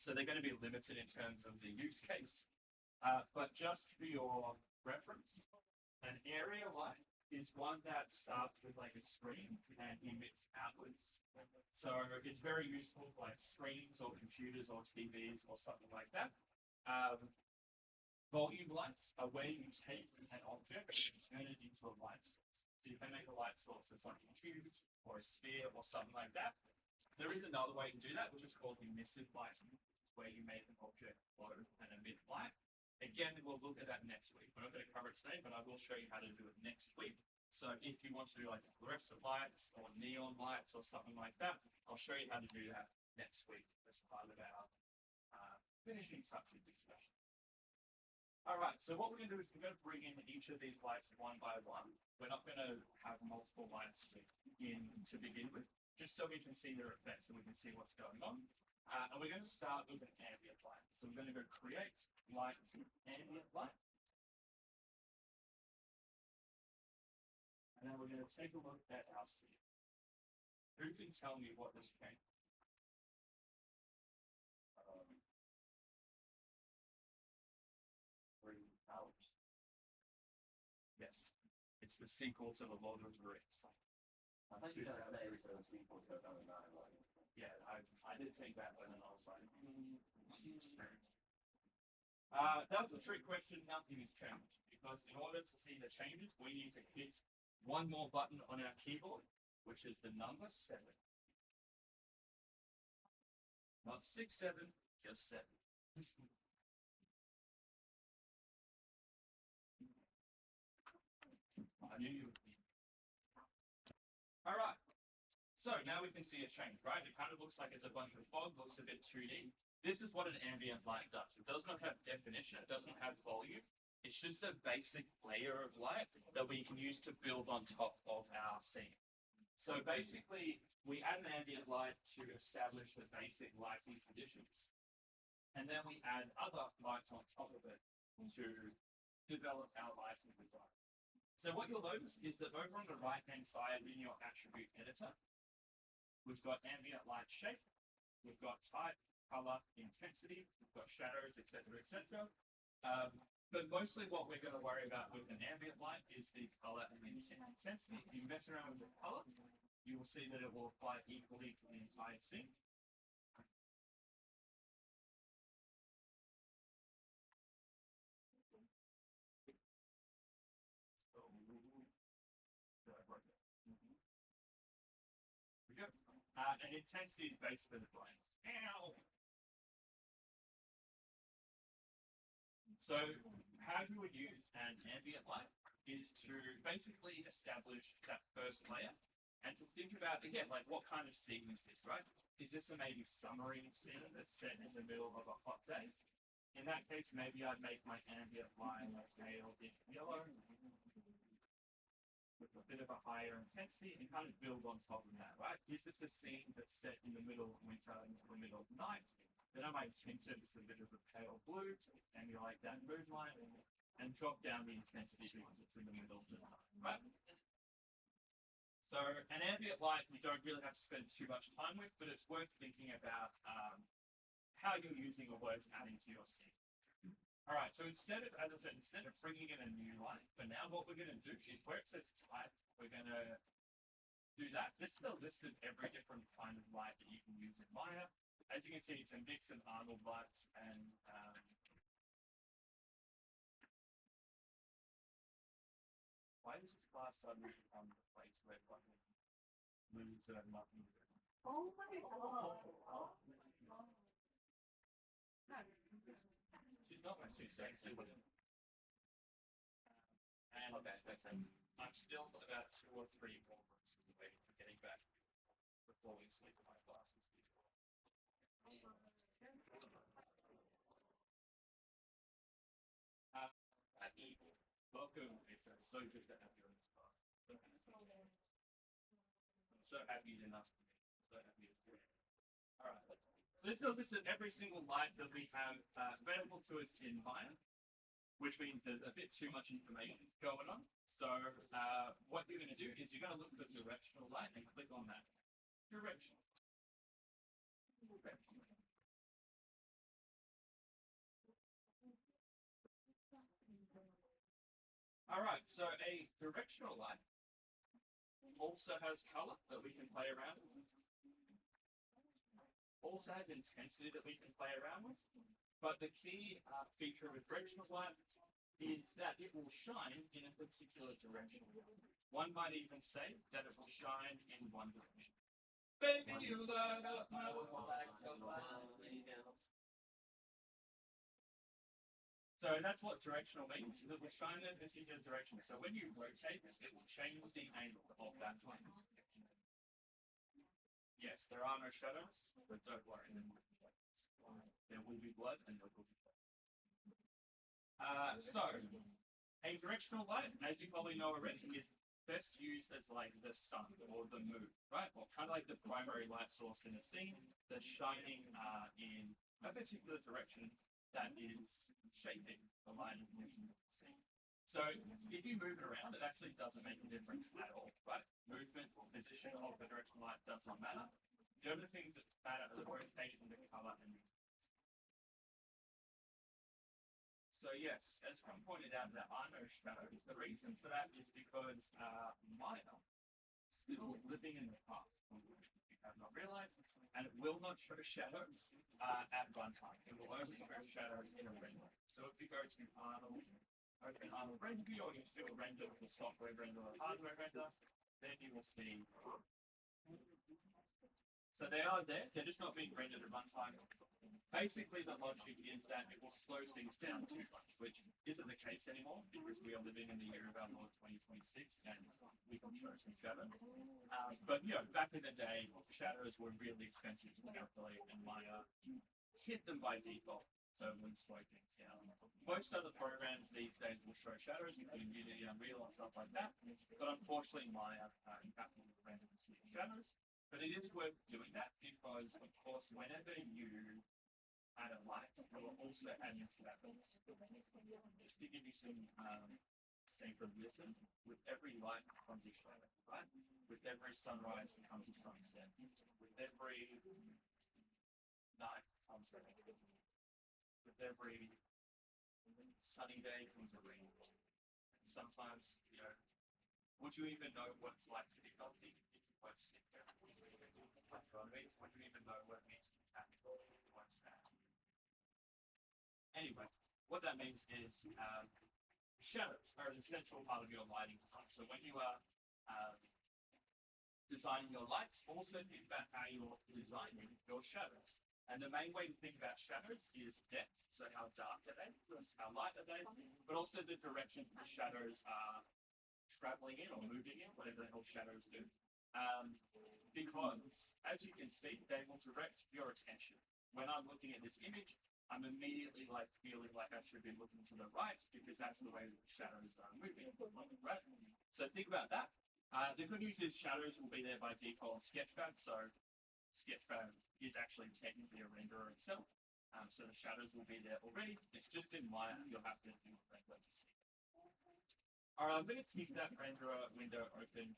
So they're going to be limited in terms of the use case. But just for your reference, an area light is one that starts with like a screen and emits outwards. So it's very useful for like screens or computers or TVs or something like that. Volume lights are where you take an object and turn it into a light source. So you can make a light source that's like a cube or a sphere or something like that. There is another way to do that, which is called emissive lighting, where you make an object glow and emit light. Again, we'll look at that next week. We're not going to cover it today, but I will show you how to do it next week. So if you want to do like fluorescent lights or neon lights or something like that, I'll show you how to do that next week as part of our finishing touches discussion. All right, so what we're going to do is we're going to bring in each of these lights one by one. We're not going to have multiple lights in to begin with, just so we can see their effects and we can see what's going on. And we're going to start with an ambient light. So we're going to go create lights ambient light. And then we're going to take a look at our scene. Who can tell me what this changed? Three colors. Yes, it's the sequel to the Lord of the Rings. I thought you were going to say it's a sequel to another 9/11. Yeah, I did think that, but then I was like, that was a trick question. Nothing has changed because in order to see the changes, we need to hit one more button on our keyboard, which is the number 7. Not 6, 7, just 7. I knew you would be. All right. So now we can see a change, right? It kind of looks like it's a bunch of fog, looks a bit 2D. This is what an ambient light does. It does not have definition, it doesn't have volume. It's just a basic layer of light that we can use to build on top of our scene. So basically, we add an ambient light to establish the basic lighting conditions. And then we add other lights on top of it to develop our lighting design. So what you'll notice is that over on the right-hand side in your attribute editor, we've got ambient light shape, we've got type, color, intensity, we've got shadows, etc., etc. But mostly what we're going to worry about with an ambient light is the color and the intensity. If you mess around with the color, you will see that it will apply equally to the entire scene. And intensity is basically the blends. Ow! So how you would use an ambient light is to basically establish that first layer and to think about, again, like what kind of scene is this, right? Is this a maybe summery scene that's set in the middle of a hot day? In that case, maybe I'd make my ambient light pale in yellow with a bit of a higher intensity and kind of build on top of that, right? Is this a scene that's set in the middle of winter into the middle of night? Then I might tint it with a bit of a pale blue, maybe like that moonlight, and drop down the intensity because it's in the middle of the night, right? So an ambient light we don't really have to spend too much time with, but it's worth thinking about how you're using the words adding to your scene. All right, so instead of, as I said, instead of bringing in a new light, for now what we're going to do is where it says type, we're going to do that. This is a list of every different kind of light that you can use in Maya. As you can see, it's a mix of Arnold lights and why does this class suddenly become the place where fucking moves that have nothing to do? Oh my god. She's not my sister. And okay, I'm still about 2 or 3 more months away from getting back before we sleep in my classes. Welcome, it's so good to have you in this class. I'm so happy you're enough for me. So happy to do it. All right. So this is a list of every single light that we have available to us in Maya, which means there's a bit too much information going on. So what you're going to do is you're going to look for directional light and click on that. Direction. All right, so a directional light also has color that we can play around with. Also has intensity that we can play around with. But the key feature of a directional light is that it will shine in a particular direction. One might even say that it will shine in one direction. Baby, you love So that's what directional means. It will shine in a particular direction. So when you rotate it, it will change the angle of that plane. Yes, there are no shadows, but don't worry. There will be blood and there will be blood. So, a directional light, as you probably know already, is best used as like the sun or the moon, right? Or kind of like the primary light source in a scene that's shining in a particular direction that is shaping the lighting conditions of the scene. So if you move it around, it actually doesn't make a difference at all, right? Movement or position of the directional light doesn't matter. The only things that matter are the rotation, the color, and the So yes, as Tom pointed out, there are no shadows. The reason for that is because Maya is still living in the past. You have not realized, and it will not show shadows at runtime. It will only show shadows in a render. So if you go to Arnold, open Arnold Render View, or you still render with the software render or hardware render, then you will see. So they are there. They're just not being rendered at runtime. Basically, the logic is that it will slow things down too much, which isn't the case anymore because we are living in the year of our Lord 2026 and we can show some shadows. But, you know, back in the day, shadows were really expensive to calculate and Maya hid them by default, so it would slow things down. Most other programs these days will show shadows, including Unity, Unreal, and stuff like that. But unfortunately, Maya, in fact, will render the shadows. But it is worth doing that because, of course, whenever you add a light, it will also add in shadows. Just to give you some sacred wisdom, with every light comes a shadow, right? With every sunrise comes a sunset. With every night comes a night. With every sunny day comes a rain. And sometimes, you know, would you even know what it's like to be healthy if you weren't sick every week? Would you even know what it means to be happy if you weren't sad? Anyway, what that means is shadows are an essential part of your lighting design. So when you are designing your lights, also think about how you're designing your shadows. And the main way to think about shadows is depth. So how dark are they versus how light are they? But also the direction the shadows are traveling in or moving in, whatever the hell shadows do. Because, as you can see, they will direct your attention. When I'm looking at this image, I'm immediately like feeling like I should be looking to the right because that's the way the shadows are moving, right? So think about that. The good news is shadows will be there by default in Sketchfab, so Sketchfab is actually technically a renderer itself. So the shadows will be there already. It's just in Maya, you'll have to do a render to see it. All right, I'm going to keep that renderer window open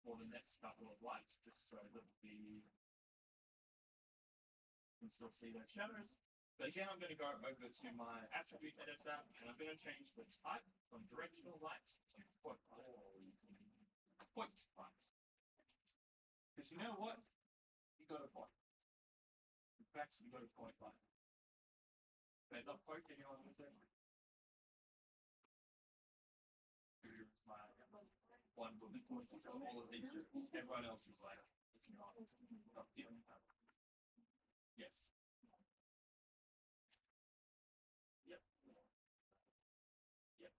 for the next couple of lights, just so that we can still see those shadows. But again, I'm going to go over to my attribute editor, and I'm going to change the type from directional light to point light. Point light. Because you know what? You got a point. In fact, you got a point light. Okay, not point anyone with it. Here's my one woman point. So all of these groups, everyone else is like, it's not dealing with that. Yes. Yep. Yep.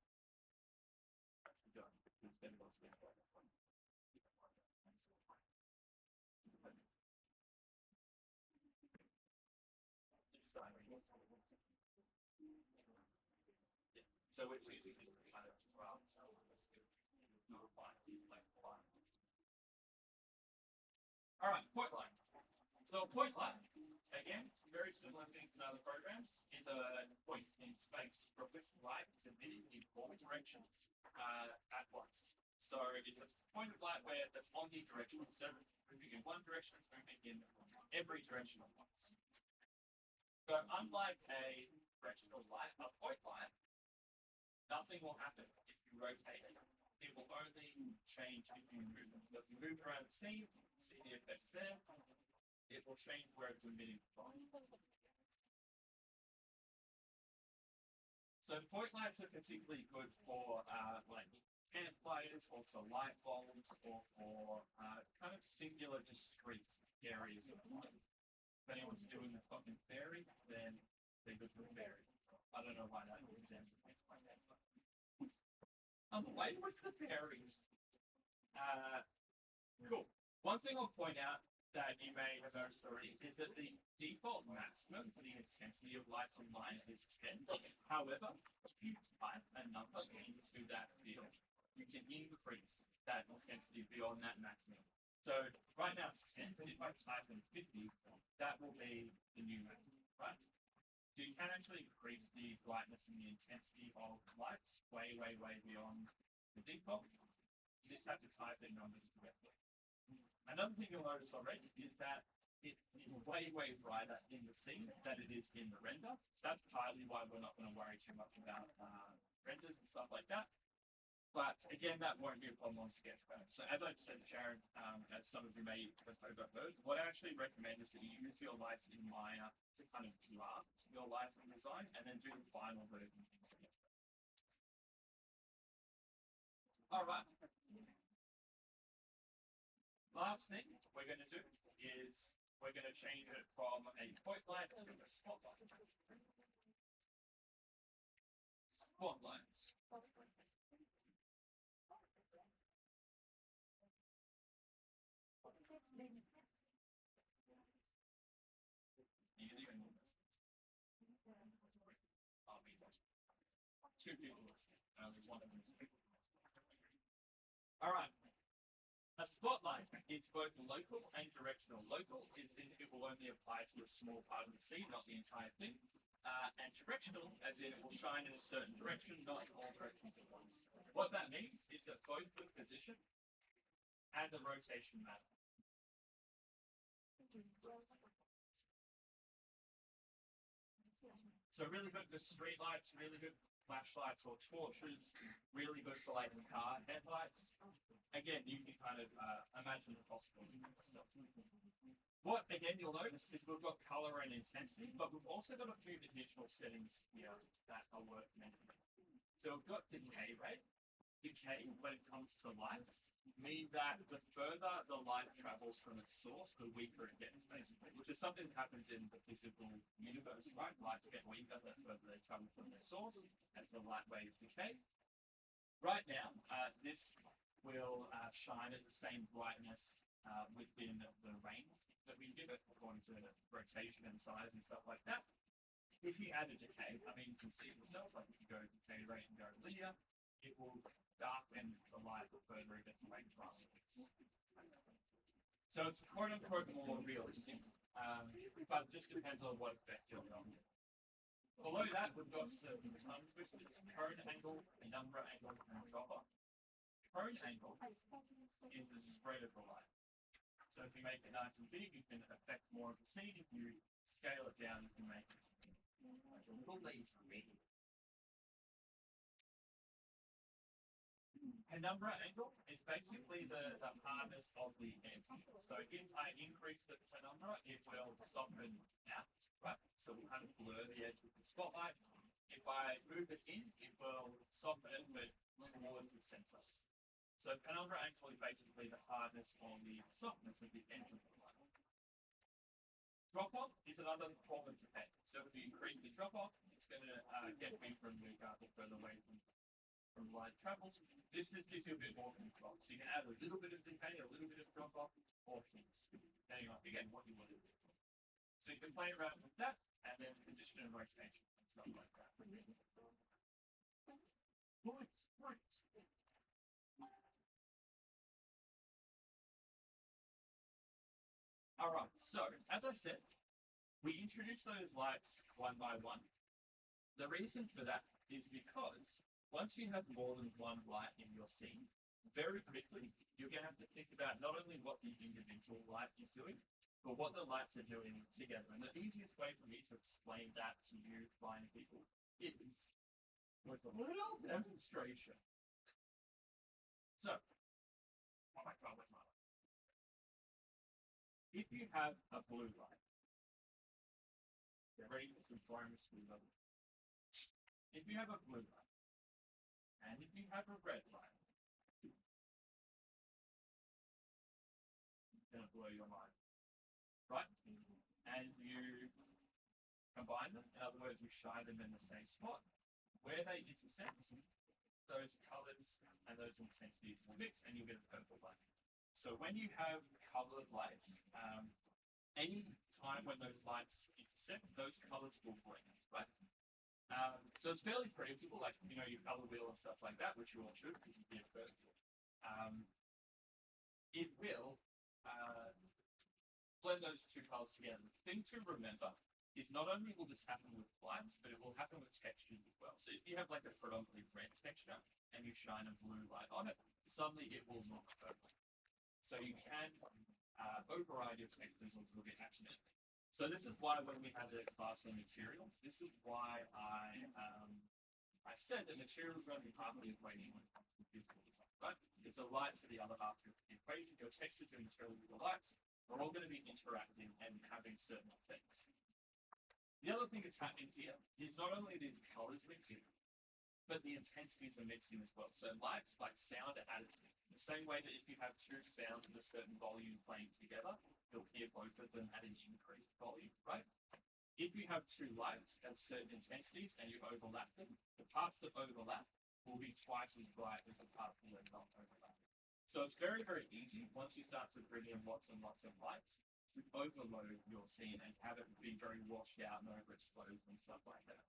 Done. Instead of us being so we're choosing this kind of as well. So not applying like one. All right, point line. So point line, again, very similar thing to other programs, is a point in space. Reflection light is emitted in all directions at once. So it's a point of light where that's on the direction. Instead of moving in one direction, it's moving in every direction at once. So unlike a directional light, a point light, nothing will happen if you rotate it, it will only change if you move them. So if you move around the scene, see the effects there, it will change where it's emitting from. So point lights are particularly good for like campfires or for light bulbs or for kind of singular discrete areas of light. If anyone's doing a fucking fairy, then they're good for a fairy. I don't know why that example came like that. Why was the fairies? Cool. One thing I'll point out that you may have noticed already is that the default maximum for the intensity of lights in line is 10. However, if you type a number into that field, you can increase that intensity beyond that maximum. So right now it's 10, but if I type in 50, that will be the new maximum, right? So you can actually increase the brightness and the intensity of lights way, way, way beyond the default. You just have to type in numbers correctly. Another thing you'll notice already is that it is way, way brighter in the scene than it is in the render. That's partly why we're not going to worry too much about renders and stuff like that. But again, that won't be a problem on Sketchpad. So as I said, Sharon, as some of you may have overheard, what I actually recommend is that you use your lights in Maya to kind of draft your lighting design and then do the final version in Sketchpad. All right. Last thing we're going to do is we're going to change it from a point light to a spotlight. Spotlights. Two people listening. There's one of them. All right. A spotlight is both local and directional. Local is in it will only apply to a small part of the scene, not the entire thing. And directional, as in it will shine in a certain direction, not in all directions at once. What that means is that both the position and the rotation matter. So really good for street lights, really good for flashlights or torches, really good for like car headlights. Again, you can kind of imagine the possibility for yourself. What again you'll notice is we've got color and intensity, but we've also got a few additional settings here that are worth mentioning. So we've got decay rate. Decay, when it comes to lights, mean that the further the light travels from its source, the weaker it gets, basically, which is something that happens in the physical universe, right? Lights get weaker the further they travel from their source as the light waves decay. Right now, this will shine at the same brightness within the range that we give it, according to rotation and size and stuff like that. If you add a decay, I mean, you can see it yourself, like if you go decay rate and go linear, it will darken the light the further it gets away from us. So it's quote unquote more realistic, but it just depends on what effect you're going. Below that, we've got some tongue twisters, cone angle, penumbra angle, and dropper. Cone angle is the spread of the light. So if you make it nice and big, you can affect more of the scene. If you scale it down, you can make it like a little leaf big. Penumbra angle is basically the hardness of the edge. So if I increase the penumbra, it will soften out, right? So we'll kind of blur the edge with the spotlight. If I move it in, it will soften it, but towards the center. So penumbra angle is basically the hardness or the softness of the edge of the light. Drop off is another form of decay. So if you increase the drop off, it's going to get weaker and weaker the further away from light travels. This just gives you a bit more control. So you can add a little bit of decay, a little bit of drop off, or heaps, depending on again what you want to do. So you can play around with that, and then position and rotation and stuff like that. All right. So as I said, we introduced those lights one by one. The reason for that is because once you have more than one light in your scene, very quickly, you're going to have to think about not only what the individual light is doing, but what the lights are doing together. And the easiest way for me to explain that to you blind people is with a little demonstration. So, oh my God, where's my light? If you have a blue light, get ready for some primary school level. If you have a blue light, and if you have a red light, it's going to blow your mind, right? And you combine them, in other words, you shine them in the same spot. Where they intersect, those colors and those intensities will mix, and you'll get a purple light. So when you have colored lights, any time when those lights intersect, those colors will blend, right? So it's fairly predictable, like, you know, your color wheel and stuff like that, which you all should, because you did first. It will blend those two colors together. The thing to remember is not only will this happen with lights, but it will happen with textures as well. So if you have like a predominantly red texture and you shine a blue light on it, suddenly it will look purple. So you can override your textures a little bit accidentally. So this is why when we had the class on materials, this is why I said that materials are only half of the equation when it comes to physical design, right? Because the lights are the other half of the equation. Your textures and materials with the lights are all going to be interacting and having certain effects. The other thing that's happening here is not only these colors mixing, but the intensities are mixing as well. So lights, like sound, are additive. The same way that if you have two sounds at a certain volume playing together, you'll hear both of them at an increased volume, right? If you have two lights of certain intensities and you overlap them, the parts that overlap will be twice as bright as the parts that are not overlap. So it's very, very easy once you start to bring in lots and lots of lights to overload your scene and have it be very washed out and overexposed and stuff like that.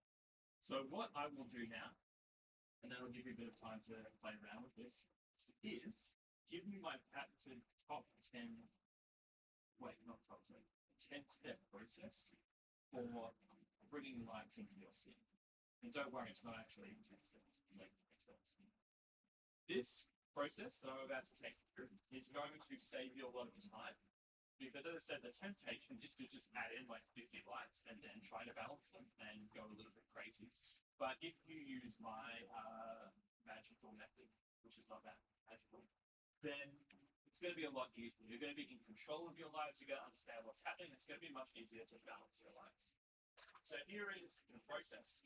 So what I will do now, and that'll give you a bit of time to play around with this, is give me my patented top 10, wait, not top 10, 10-step process for bringing lights into your scene. And don't worry, it's not actually 10 steps, it's like 10 steps. This process that I'm about to take you through is going to save you a lot of time. Because as I said, the temptation is to just add in like 50 lights and then try to balance them and go a little bit crazy. But if you use my magical method, which is not that magical, then it's going to be a lot easier. You're going to be in control of your lights. You're going to understand what's happening. It's going to be much easier to balance your lights. So here is the process.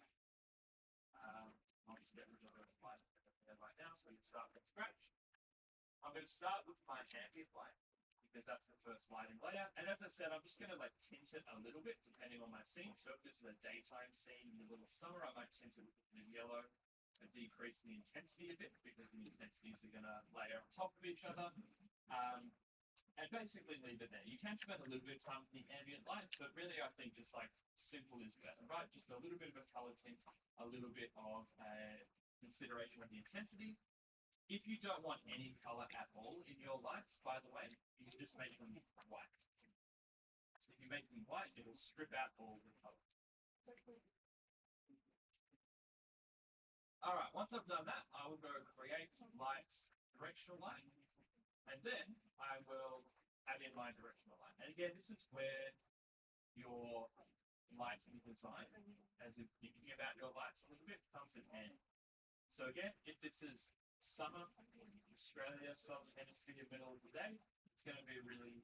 I'll just get rid of those lights right now so we can start from scratch. I'm going to start with my ambient light, because that's the first lighting layout. And as I said, I'm just going to like tint it a little bit depending on my scene. So if this is a daytime scene in the middle of summer, I might tint it with yellow and decrease the intensity a bit because the intensities are going to layer on top of each other. And basically leave it there. You can spend a little bit of time with the ambient light, but really I think just like simple is better, right? Just a little bit of a color tint, a little bit of a consideration of the intensity. If you don't want any color at all in your lights, by the way, you can just make them white. So if you make them white, it will strip out all the color. All right, once I've done that, I will go create lights, directional light, and then I will add in my directional light. And again, this is where your lighting design, as if thinking about your lights a little bit, comes in handy. So again, if this is summer, Australia, southern hemisphere, middle of the day, it's going to be a really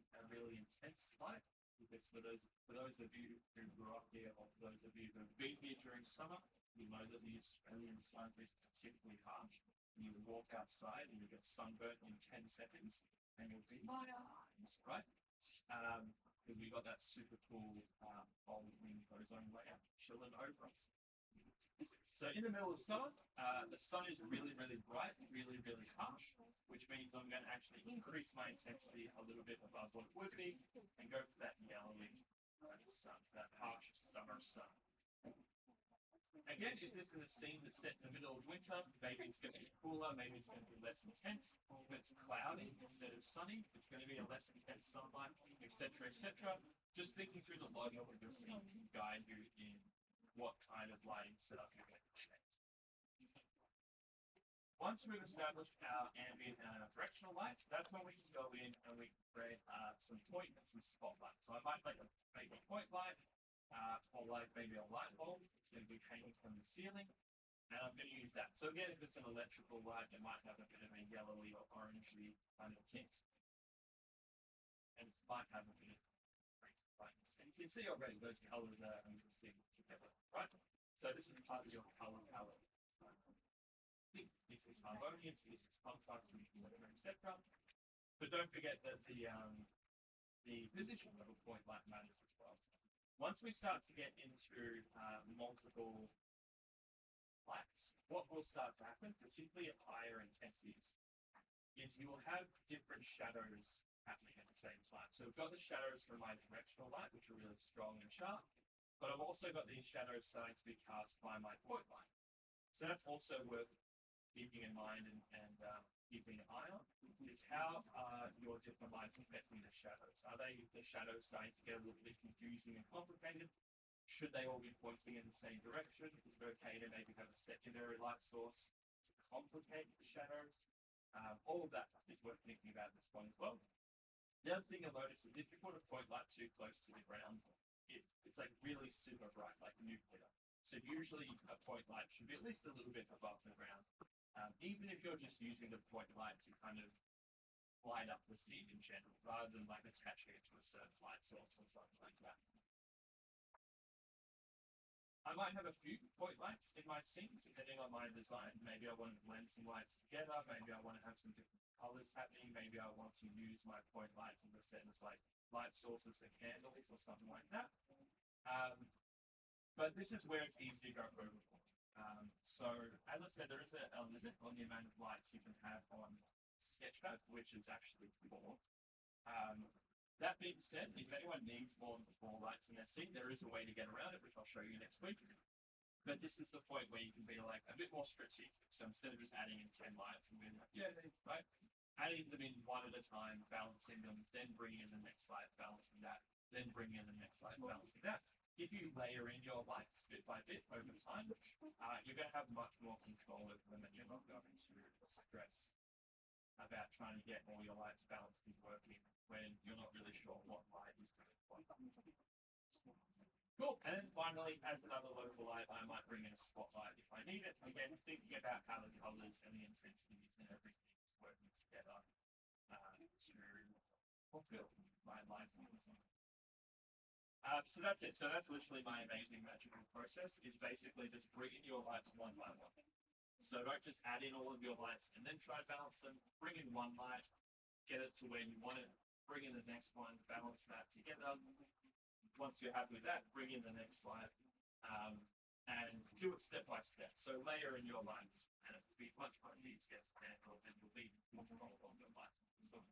intense light. Because for those of you who grew up here, or for those of you who have been here during summer, you know that the Australian sun is particularly harsh. You walk outside and you get sunburnt in 10 seconds, and you'll be my eyes, right? Because we got that super cool fold wind ozone layer chilling over us. So in the middle of summer, the sun is really bright, really harsh, which means I'm going to actually increase my intensity a little bit above what it would be and go for that yellowy sun, that harsh summer sun. Again, if this is a scene that's set in the middle of winter, maybe it's going to be cooler, maybe it's going to be less intense. If it's cloudy instead of sunny, it's going to be a less intense sunlight, etc., etc. Just thinking through the logic of your scene can guide you in what kind of lighting setup you're going to create. Once we've established our ambient and our directional lights, that's when we can go in and we can create some point and some spotlights. So I might make a point light, or like maybe a light bulb. It's going to be hanging from the ceiling. And I'm going to use that. So again, if it's an electrical light, it might have a bit of a yellowy or orangey kind of tint. And it might have a bit of brightness. And you can see already those colors are mixing together, right? So this is part of your color palette. This is harmonious, this is contrast, etc. But don't forget that the position of a point light matters as well. Once we start to get into multiple lights, what will start to happen, particularly at higher intensities, is you will have different shadows happening at the same time. So we've got the shadows from my directional light, which are really strong and sharp, but I've also got these shadows starting to be cast by my point light. So that's also worth keeping in mind and keeping an eye on, is how are your different lights affecting the shadows? Are they the shadows starting to get a little bit confusing and complicated? Should they all be pointing in the same direction? Is it okay to maybe have a secondary light source to complicate the shadows? All of that is worth thinking about at this point as well. The other thing you'll notice is if you put a point light too close to the ground, it's like really super bright, like nuclear. So usually a point light should be at least a little bit above the ground. Even if you're just using the point light to kind of light up the scene in general, rather than like attaching it to a certain light source or something like that. I might have a few point lights in my scene, depending on my design. Maybe I want to blend some lights together. Maybe I want to have some different colors happening. Maybe I want to use my point lights in the sense like light sources for candles or something like that. But this is where it's easy to go overboard. So as I said, there is a limit on the amount of lights you can have on Sketchpad, which is actually 4. That being said, if anyone needs more than 4 lights in their scene, there is a way to get around it, which I'll show you next week. But this is the point where you can be like a bit more strategic. So instead of just adding in 10 lights and being like, yeah, right, adding them in one at a time, balancing them, then bringing in the next light, balancing that, then bringing in the next light, balancing that. If you layer in your lights bit by bit over time, you're going to have much more control over them, and you're not going to stress about trying to get all your lights balanced and working when you're not really sure what light is going to work. Cool. And then finally, as another local light, I might bring in a spotlight if I need it. Again, thinking about how the colors and the intensities and everything is working together to fulfill my lighting design. So that's it. So that's literally my amazing magical process, is basically just bringing your lights one by one. So don't just add in all of your lights and then try to balance them. Bring in one light, get it to where you want it, bring in the next one, balance that together. Once you're happy with that, bring in the next light, and do it step by step. So layer in your lights, and it'll be much easier to handle, and you'll be more control of your light. So,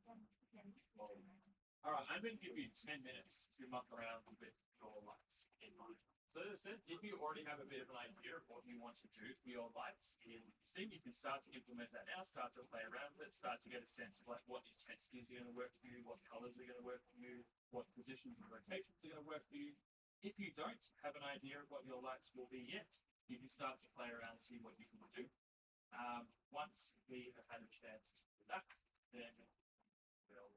all right, I'm going to give you 10 minutes to muck around with your lights in mind. So as I said, if you already have a bit of an idea of what you want to do for your lights in your scene, you can start to implement that now, start to play around with it, start to get a sense of like what intensities are going to work for you, what colors are going to work for you, what positions and rotations are going to work for you. If you don't have an idea of what your lights will be yet, you can start to play around and see what you can do. Once we have had a chance to do that, then we'll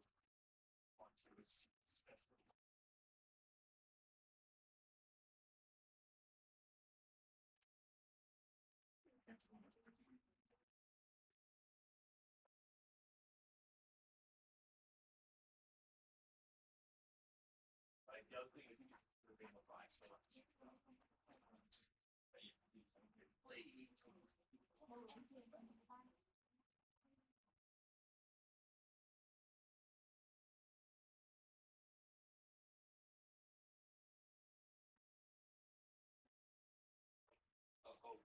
on to a special. Like the other thing is just being a price for us. Oh,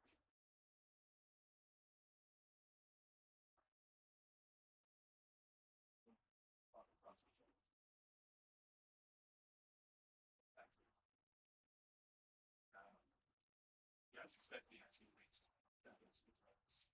yeah, I suspect the answer is that is because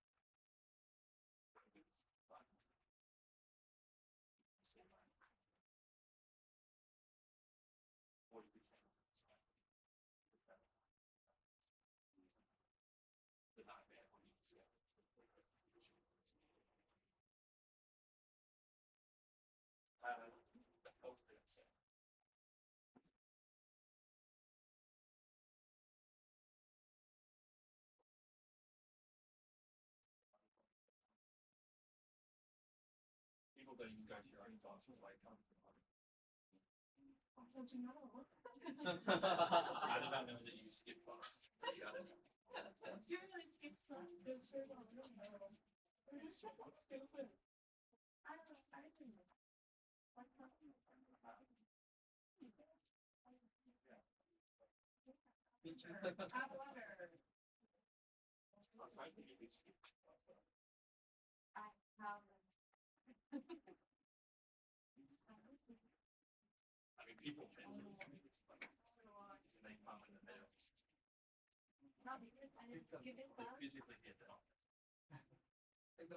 the nightmare when you see it. Hopefully that's it. although you can go to your own classes later. How did you know? I did not know that you skip class. You got it. Seriously, it's not good for the world. We're just so stupid. I don't know. Like, hot water. I think you skip. I have. I mean, people tend to skip it, but so they come in the middle. Not because I didn't skip it They class. physically get that. I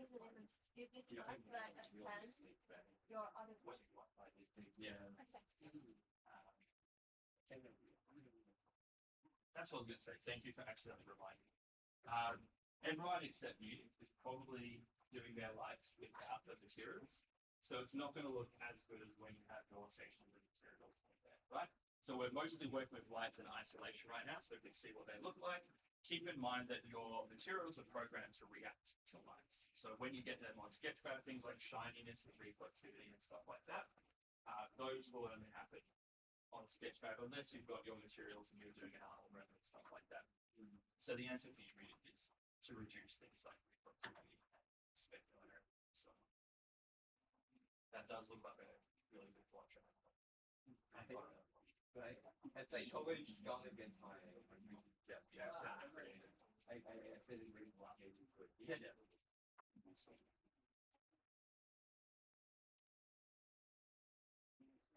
didn't even skip it class, but I attend your other class. Yeah. I said, That's what I was going to say. Thank you for accidentally reminding me. Everyone except you is probably doing their lights without the materials. So it's not going to look as good as when you have your section with materials like that, right? So we're mostly working with lights in isolation right now, so we can see what they look like. Keep in mind that your materials are programmed to react to lights. So when you get them on Sketchfab, things like shininess and reflectivity and stuff like that, those will only happen on Sketchfab unless you've got your materials and you're doing an Arnold render and stuff like that. So the answer for you really is to reduce things like reflectivity and specular. So that does look like a really good watch. Right. It's like totally gone against my. Yeah, yeah, so creative. I said it really blocked it. Yeah, yeah.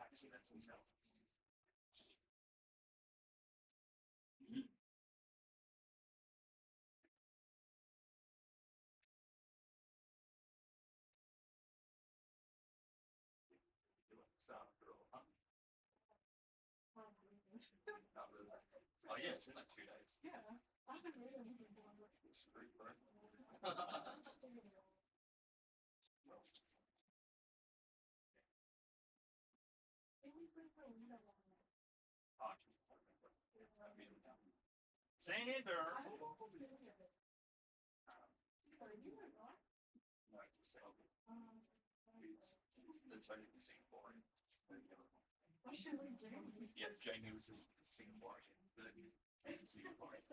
Accidental self. Not really. Oh yeah, it's in like 2 days. yeah. I haven't really been Screwed, bro. Sander. No, just say it's the Tony in Singapore. Yeah, Jamie was in Singapore. He's a Singaporean.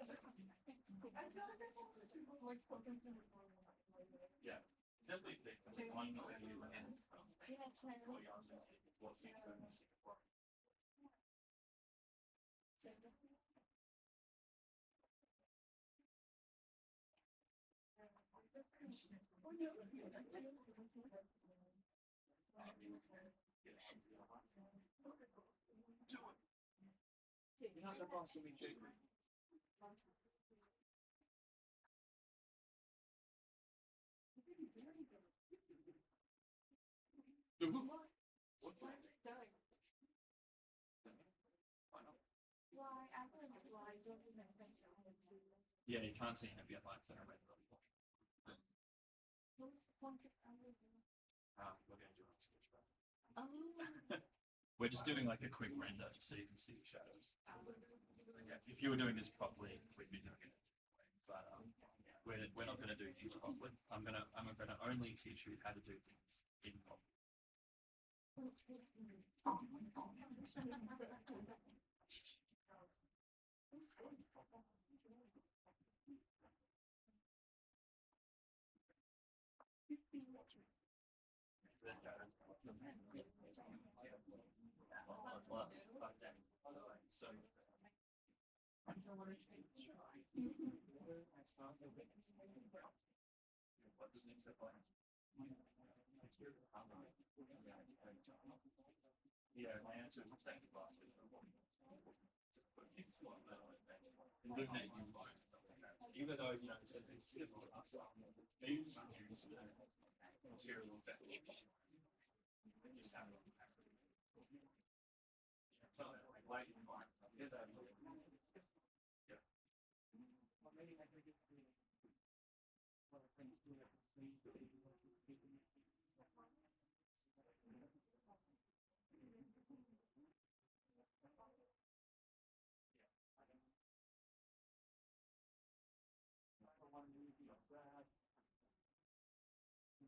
Yeah, simply think that one million you live in. What's Singapore in Singapore? You're not the boss of me, Jamie. Yeah, you can't see ambient lights that are red. We're going to do it on Sketchfab. We're just doing like a quick render just so you can see the shadows. Yeah, if you were doing this properly, we'd be doing it. But we're not going to do things properly. I'm gonna only teach you how to do things in properly. So. What does it say? Yeah, my answer is the same class. It's like that. Illuminate the environment. Even though, you know, it's civil, they use material that just have it. Like light environment. Yeah.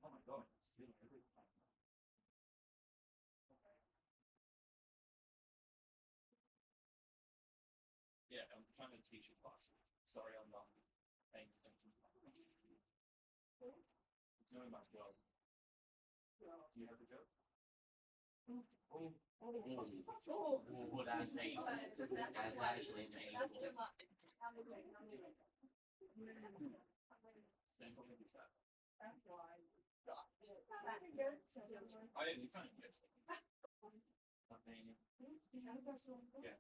Oh my God. I'm trying to teach a class. Sorry, I'm not paying attention. Doing my job. Do you have a job? Oh, that's painful. That's actually That's too painful. much. Same for me, is that? That's why. Oh, yeah, you kind of guessed. I mean, yes.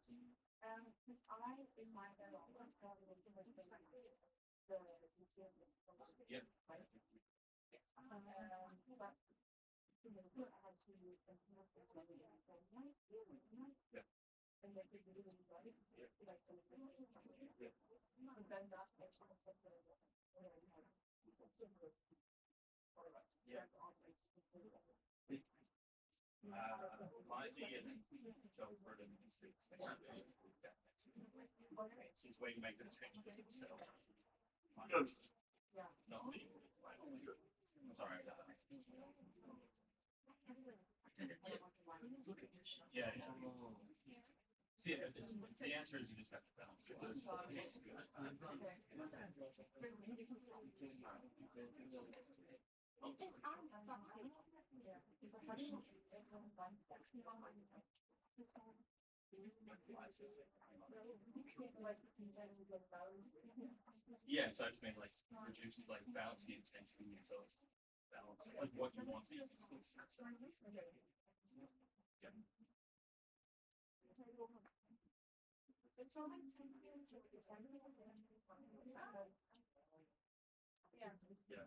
I in my Yep. but you know, I had to use some yep. And they could really like some of the Yep. and then that actually something Yeah. My year job for them is six. Since when you make the changes yourself. Yeah. Not me. Sorry. Yeah. See, the answer is you just have to balance it. Yeah, so I just made like reduce like balance the intensity so it's balance like what you want to use. Yeah. Yeah.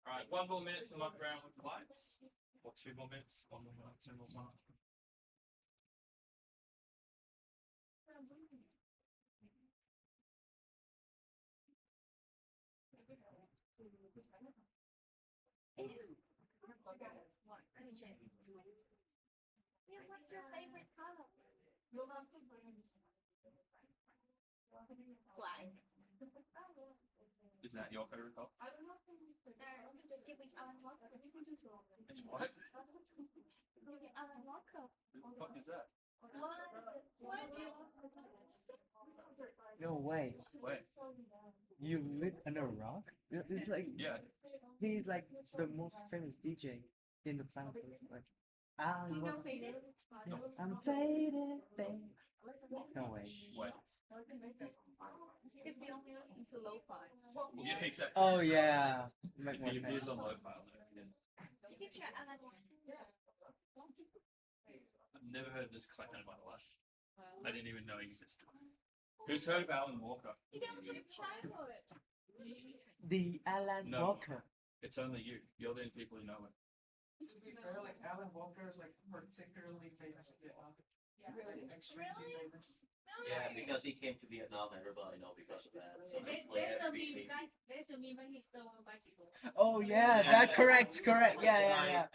All right, 1 more minute to muck around with the lights. Or 2 more minutes. 1 more minute, 2 more minutes. What's your favorite color? Black. Is that your favorite color? I don't know. Just giving Alan Walker. It's what? Giving Alan Walker. Who the fuck is that? What? No way. Wait. You live under a rock? It's like Yeah. he's like the most famous DJ in the planet. Like, You know faded? no, I'm faded. No way. Wait. It's the only listen to lo-fi. Yeah, exactly. Oh yeah. Make more If you sense. use on low file, yeah. You can try Alan Walker. I've never heard this clap in my life. I didn't even know it existed. Who's heard of Alan Walker? You don't have childhood. The Alan No. Walker. It's only you. You're the only people who know it. To be fair, like Alan Walker is like particularly famous in Vietnam. Really? Extremely Really? famous. Yeah, because he came to Vietnam, everybody know because of that. So There's basically, a every meme, there's a meme when he stole a bicycle. Oh yeah, that correct. Yeah, yeah, yeah.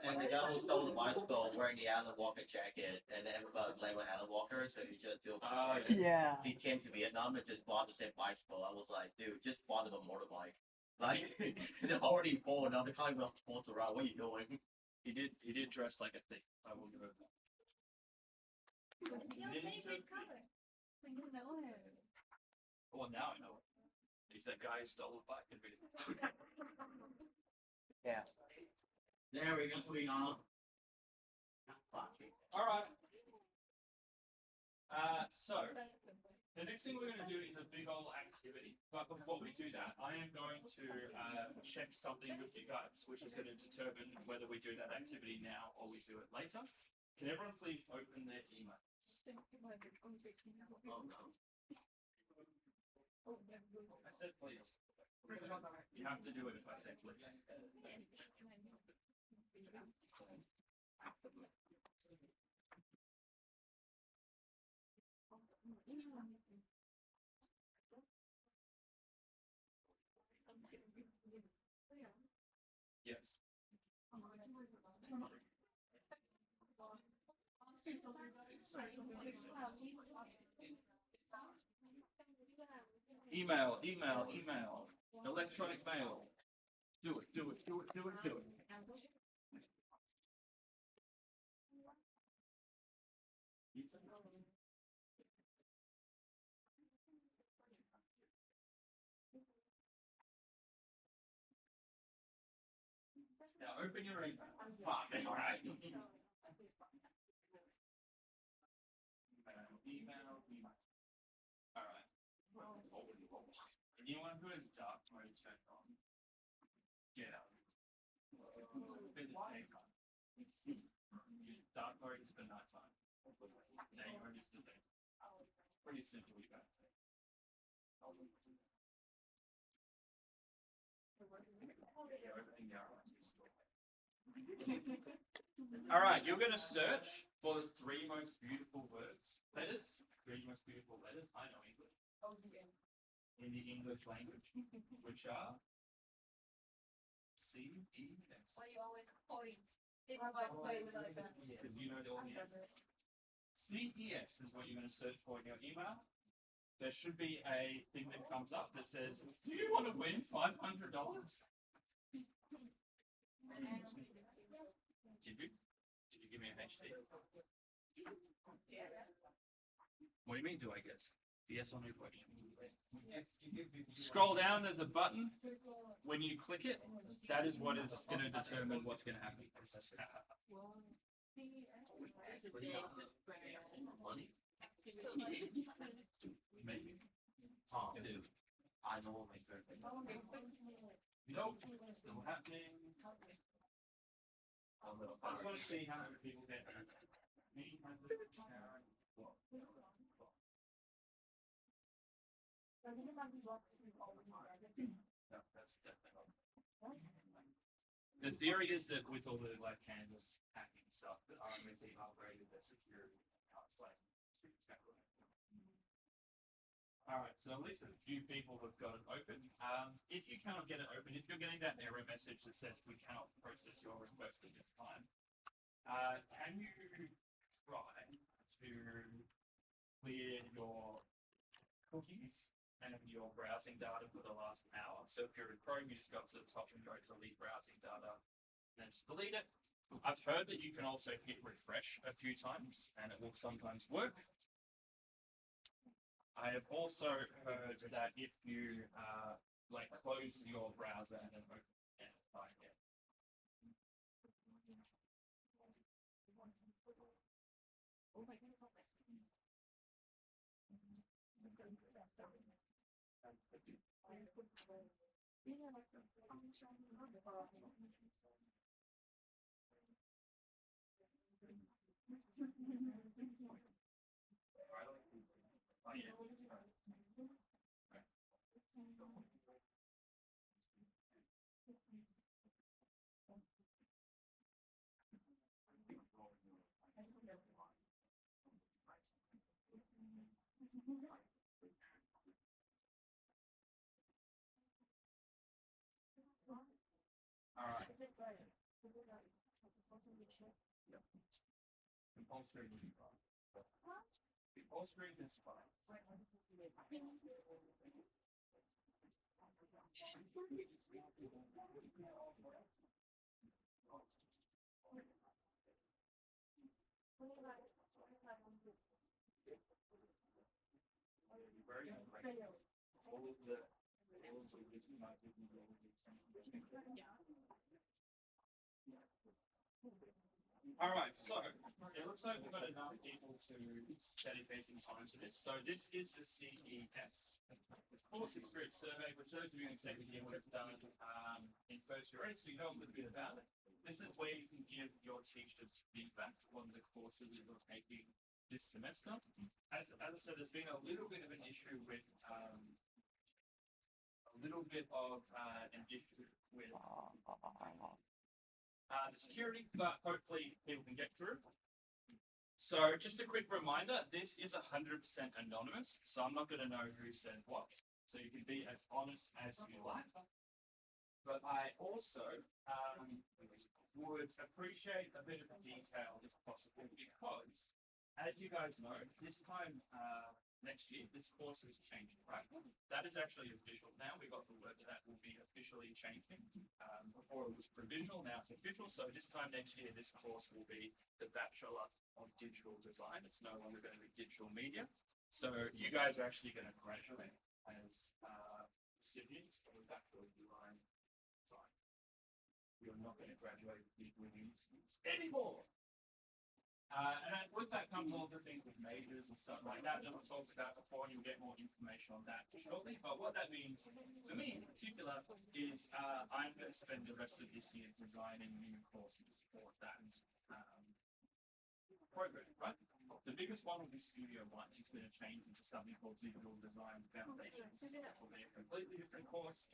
And the guy who stole the bicycle wearing the Alan Walker jacket, and everybody blamed on Alan Walker, so he just feel bad. Yeah. He came to Vietnam and just bought the same bicycle. I was like, dude, just bought him a motorbike. Like, they're already poor now. They can't even sports around. What are you doing? He did dress like a thief. I will give it. What's your favorite color? You know him. Well, now I know it. He's that guy who stole a bike and video. Yeah. There we go. We are. All right. So the next thing we're going to do is a big old activity. But before we do that, I am going to check something with you guys, which is going to determine whether we do that activity now or we do it later. Can everyone please open their email? I said please. You have to do it if I say please. Yes. Email, email, email, electronic mail. Do it, do it, do it, do it, do it. Now open your email. Fuck, all right. Email, email. All right. Anyone who has dark mode turned on, get out. Visit daytime. Dark mode is for nighttime. Day mode is for day. Pretty simple, you guys. All right, you're going to search for the three most beautiful letters. Three most beautiful letters. I know English. In the English language, which are C, E, S. Why you always points? Because you know all the answers. CES is what you're going to search for in your email. There should be a thing that comes up that says, "Do you want to win $500?" Did you? Did you give me a HD? What do you mean, do I guess? Yes or no question. Scroll down, there's a button. When you click it, that is what is going to determine what's going to happen. Maybe. Oh, dude, I know what my favorite thing. Nope, still happening. I just want to see how many people get me. No, that's definitely. The theory is that with all the like Canvas hacking stuff, that RMIT upgraded their security. Now it's like super technical. All right, so at least a few people have got it open. If you cannot get it open, if you're getting that error message that says we cannot process your request at this time, can you try to clear your cookies and your browsing data for the last hour? So if you're in Chrome, you just go to the top and go delete browsing data, and then just delete it. I've heard that you can also hit refresh a few times, and it will sometimes work. I have also heard that if you like close your browser and then open it and try again. Oh, yeah. All right. Compulsory is fine. Compulsory is fine. Very good. All of the listening might be all right, so it looks like we've got enough people to dedicate some time to this. So this is the CES Course Experience Survey, which those of you in second year would have done in first year, so you know a little bit about it. This is where you can give your teachers feedback on the courses that you're taking this semester. As I said, there's been a little bit of an issue with the security, but hopefully people can get through. So just a quick reminder, this is 100% anonymous, so I'm not going to know who said what. So you can be as honest as you like. but I also would appreciate a bit of detail if possible, because as you guys know, this time next year, this course has changed, right? That is actually official now. We got the word that will be officially changing. Before it was provisional, now it's official. So this time next year, this course will be the Bachelor of Digital Design. It's no longer going to be digital media. So you guys are actually going to graduate as recipients of the Bachelor of Design. You're not going to graduate with degree anymore. And with that comes all the things with majors and stuff like that we talked about before, and you'll get more information on that shortly. But what that means for me in particular is I'm going to spend the rest of this year designing new courses for that program, right? The biggest one will be Studio One. It's going to change into something called Digital Design Foundations. It will be a completely different course.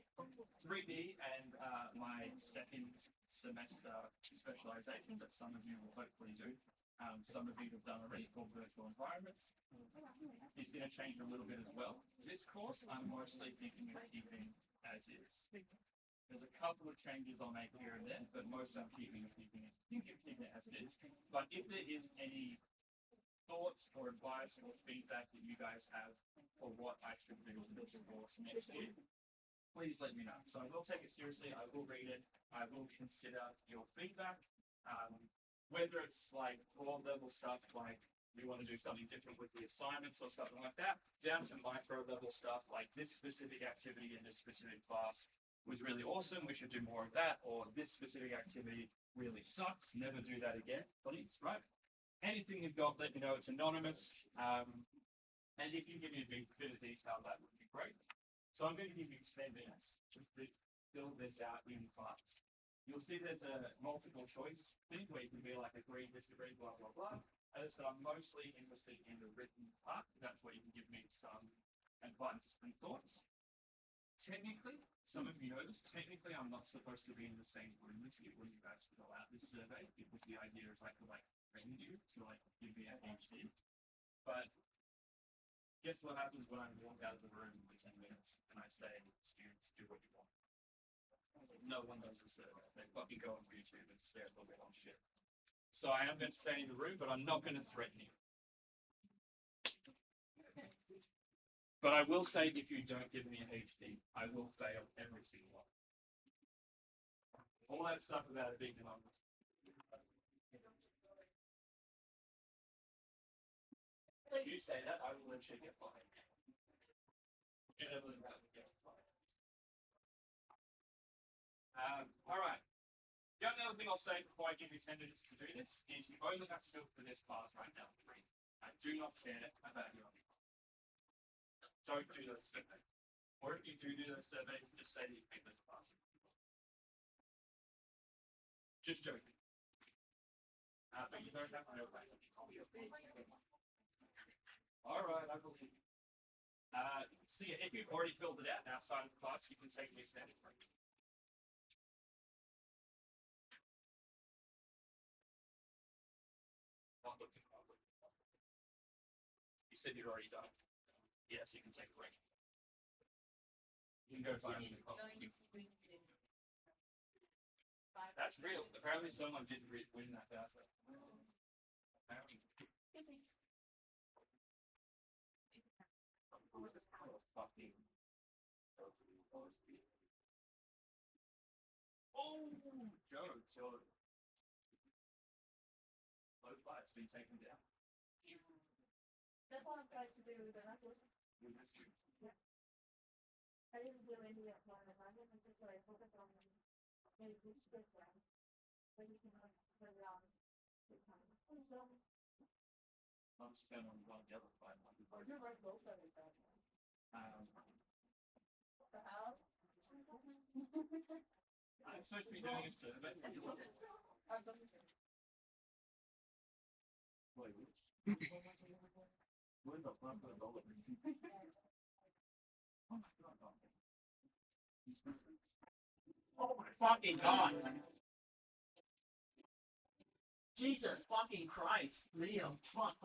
3D and my second semester specialization that some of you will hopefully do. Some of you have done already called Virtual Environments. It's going to change a little bit as well. This course I'm mostly thinking of keeping as is. There's a couple of changes I'll make here and there, but most I'm keeping it as it is. But if there is any thoughts or advice or feedback that you guys have for what I should do with this course next year, please let me know. So I will take it seriously. I will read it. I will consider your feedback. Whether it's like broad level stuff, like we want to do something different with the assignments or something like that, down to micro level stuff, like this specific activity in this specific class was really awesome. We should do more of that. Or this specific activity really sucks. Never do that again, please, right? Anything you've got, let me know. It's anonymous. And if you give me a bit of detail, that would be great. So I'm going to give you 10 minutes to fill this out in class. You'll see there's a multiple choice thing where you can be like agree, disagree, blah, blah, blah. As I said, I'm mostly interested in the written part. That's where you can give me some advice and thoughts. Technically, some of you know this, technically I'm not supposed to be in the same room as you when you guys fill out this survey, because the idea is I could like friend you to like give me a HD. But guess what happens when I walk out of the room for 10 minutes and I say, students, do what you want. No one does the survey. They fucking go on YouTube and stare at the wall on shit. So I am going to stay in the room, but I'm not going to threaten you. But I will say, if you don't give me a HD, I will fail every single one. All that stuff about it being anonymous. If you say that, I will literally get fired. Get Evelyn out and get fired. All right. The only other thing I'll say before I give you 10 minutes to do this is you only have to do it for this class right now. I do not care about your other. Don't do those surveys. Or if you do those surveys, just say that you pick those classes. Just joking. But you don't have to know that. All right, I believe you. See, if you've already filled it out outside of the class, you can take the extended break. You said you'd already done it. Yes, you can take a break. You can go find me. That's real. Apparently someone did win that battle. Apparently. Oh, Joe. Low fight's been taken down. That's all I'm trying to do, but that's what We missed you. I didn't do any of that. I didn't just like focus on maybe just script them. But you can put it on. I'm spent on one of the other fight. You're right, both of it. What the hell? I'm supposed to be doing a survey. I've done it. Where the fuck are all of you? Oh my fucking god! Jesus fucking Christ, Liam, fuck.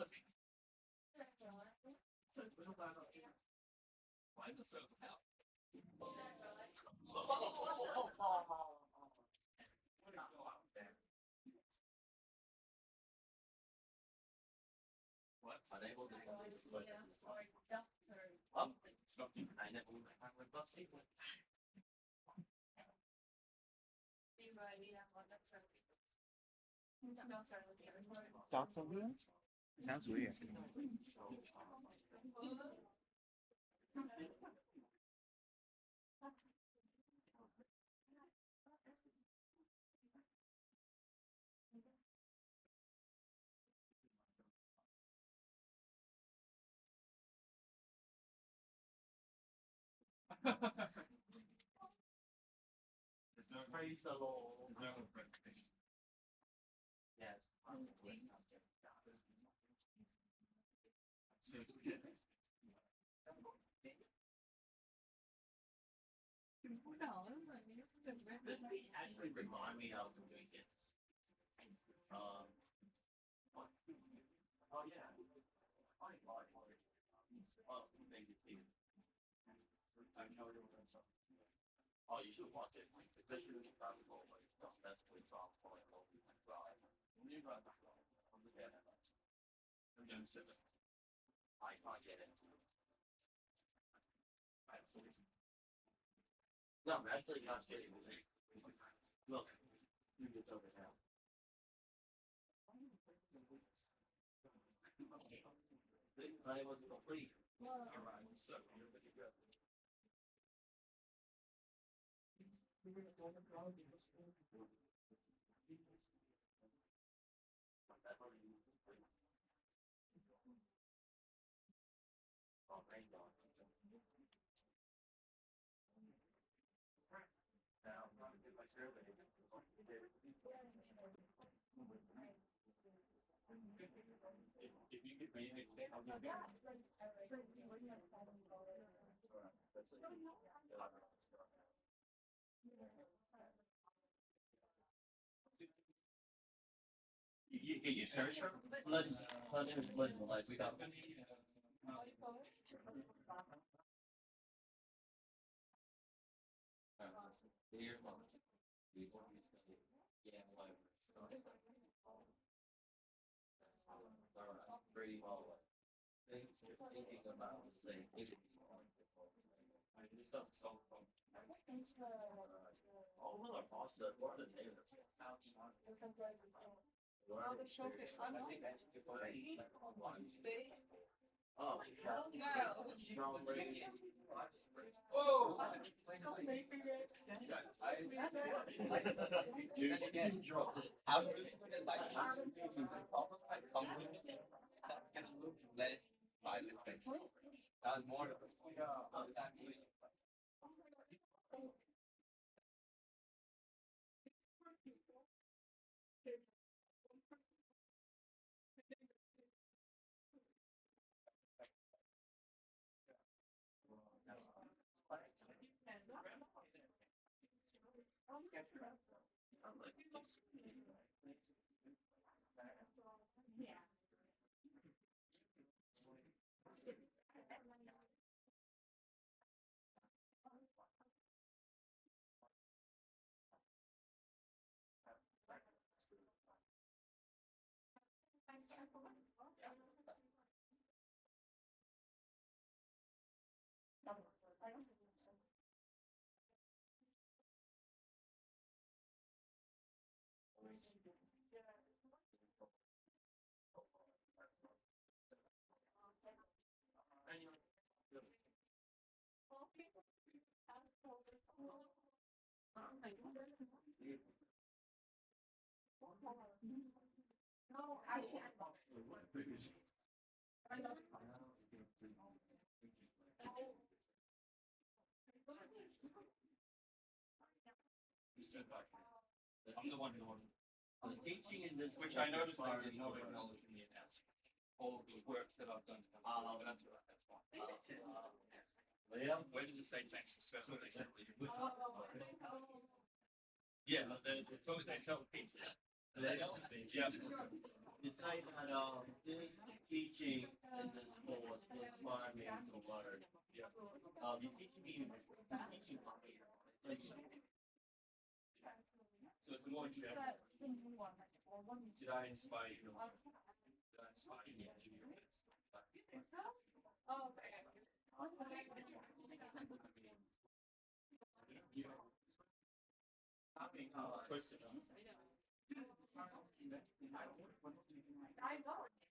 Why does it help? Oh, unable to complete the question. Doctor. I never would have my bus people. Doctor Who? Sounds weird. There's no Praise the Lord. There's no repetition. Yes. So it's yeah. This beat actually remind me of the weekends. Oh yeah. Oh, thank you, Steve. I've never done something. Oh, you should watch it, especially when you travel over. That's pretty soft for like local drive. New run. I'm doing 7. I can't get it. No, I'm actually not kidding. Look, do this over now. Not able to complete. Alright, so you're ready to go. Oh, thank God. Now, I'm gonna get my survey. If you could read it, I'll be back. You search her? Blood, blood is blood, like we got. Here, yeah, like. Pretty well. Thinking about saying. I did stuff to solve the problem. Oh, well, our pasta, what are the names? Oh, the shellfish. I'm not. Oh, strawberry. Whoa! Yes, how do you put it like that? The problem I come with that can move less violent things. That's more of that. No, I should. You stood back. I'm the one who wanted. The teaching in this. Which I noticed I did not acknowledge in the announcement. All of the work that I've done. But that's all right, that's fine. Yeah. Where does it say thanks to special election? Yeah, but they tell the pizza. Yeah. Besides that, this teaching in this course will inspire me to learn. Yeah. You're teaching me, teaching like, So it's more check. Did I inspire you? Did I inspire you to do your best? You think so? Oh, okay. Supposed to. I know.